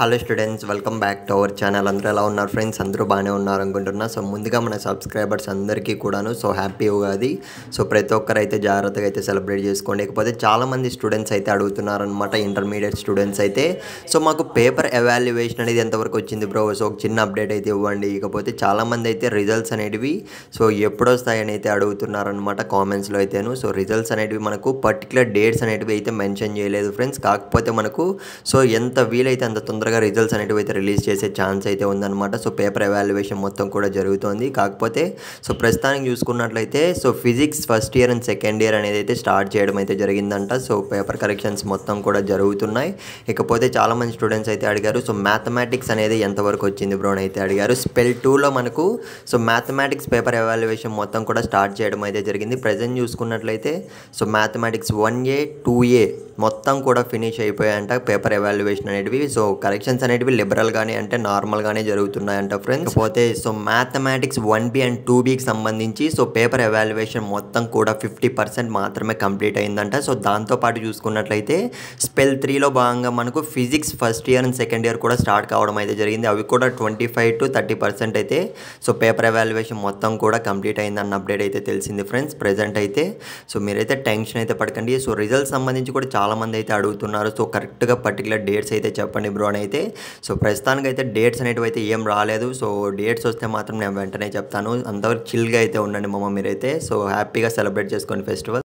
Hello students, welcome back to our channel. అందరూ ఎలా ఉన్నారు ఫ్రెండ్స్? అందరూ బాగానే ఉన్నారు అనుకుంటున్నా. సో ముందుగా మన సబ్స్క్రైబర్స్ అందరికీ కూడాను సో హ్యాపీ ఉగాది. సో ప్రతి ఒక్కరు అయితే జాగ్రత్తగా అయితే సెలబ్రేట్ చేసుకోండి. ఇకపోతే చాలామంది స్టూడెంట్స్ అయితే అడుగుతున్నారనమాట, ఇంటర్మీడియట్ స్టూడెంట్స్ అయితే. సో మాకు పేపర్ ఎవాల్యుయేషన్ అనేది ఎంతవరకు వచ్చింది బ్రో, సో ఒక చిన్న అప్డేట్ అయితే ఇవ్వండి. ఇకపోతే చాలామంది అయితే రిజల్ట్స్ అనేటివి సో ఎప్పుడు వస్తాయని అయితే అడుగుతున్నారనమాట కామెంట్స్లో అయితేను. సో రిజల్ట్స్ అనేటివి మనకు పర్టికులర్ డేట్స్ అనేటివి అయితే మెన్షన్ చేయలేదు ఫ్రెండ్స్. కాకపోతే మనకు సో ఎంత వీలైతే అంత తొందరగా రిజల్ట్స్ అనేటివి అయితే రిలీజ్ చేసే ఛాన్స్ అయితే ఉందన్నమాట. సో పేపర్ ఎవాల్యుయేషన్ మొత్తం కూడా జరుగుతుంది. కాకపోతే సో ప్రస్తుతానికి చూసుకున్నట్లయితే so physics first year and second year అనేది అయితే స్టార్ట్ చేయడం అయితే జరిగిందంట. సో పేపర్ కరెక్షన్స్ మొత్తం కూడా జరుగుతున్నాయి. ఇకపోతే చాలామంది స్టూడెంట్స్ అయితే అడిగారు, సో మ్యాథమెటిక్స్ అనేది ఎంతవరకు వచ్చింది బ్రో అని అయితే అడిగారు. స్పెల్ 2లో మనకు సో మ్యాథమెటిక్స్ పేపర్ ఎవాల్యుయేషన్ మొత్తం కూడా స్టార్ట్ చేయడం అయితే జరిగింది. ప్రజెంట్ చూసుకున్నట్లయితే సో మ్యాథమెటిక్స్ 1A 2A మొత్తం కూడా ఫినిష్ అయిపోయాయంట పేపర్ ఎవాల్యుయేషన్ అనేటివి. సో కరెక్షన్స్ అనేటివి లిబరల్గానే అంటే నార్మల్గానే జరుగుతున్నాయంట ఫ్రెండ్స్. పోతే సో మ్యాథమెటిక్స్ 1B అండ్ 2Bకి సంబంధించి సో పేపర్ ఎవాల్యుయేషన్ మొత్తం కూడా 50% మాత్రమే కంప్లీట్ అయిందంట. సో దాంతోపాటు చూసుకున్నట్లయితే స్పెల్ 3లో భాగంగా మనకు physics first year and second year కూడా స్టార్ట్ కావడం అయితే జరిగింది. అవి కూడా 25 to 30% అయితే సో పేపర్ ఎవాల్యుయేషన్ మొత్తం కూడా కంప్లీట్ అయిందన్న అప్డేట్ అయితే తెలిసింది ఫ్రెండ్స్ ప్రజెంట్ అయితే. సో మీరైతే టెన్షన్ అయితే పడకండి. సో రిజల్ట్స్ సంబంధించి కూడా చాలామంది అయితే అడుగుతున్నారు, సో కరెక్ట్గా పర్టికులర్ డేట్స్ అయితే చెప్పండి బ్రో అని అయితే. సో ప్రస్తుతానికి అయితే డేట్స్ అనేటివి అయితే ఏం రాలేదు. సో డేట్స్ వస్తే మాత్రం నేను వెంటనే చెప్తాను. అంతవరకు చిల్గా అయితే ఉండండి మీరైతే. సో హ్యాపీగా సెలబ్రేట్ చేసుకోండి ఫెస్టివల్.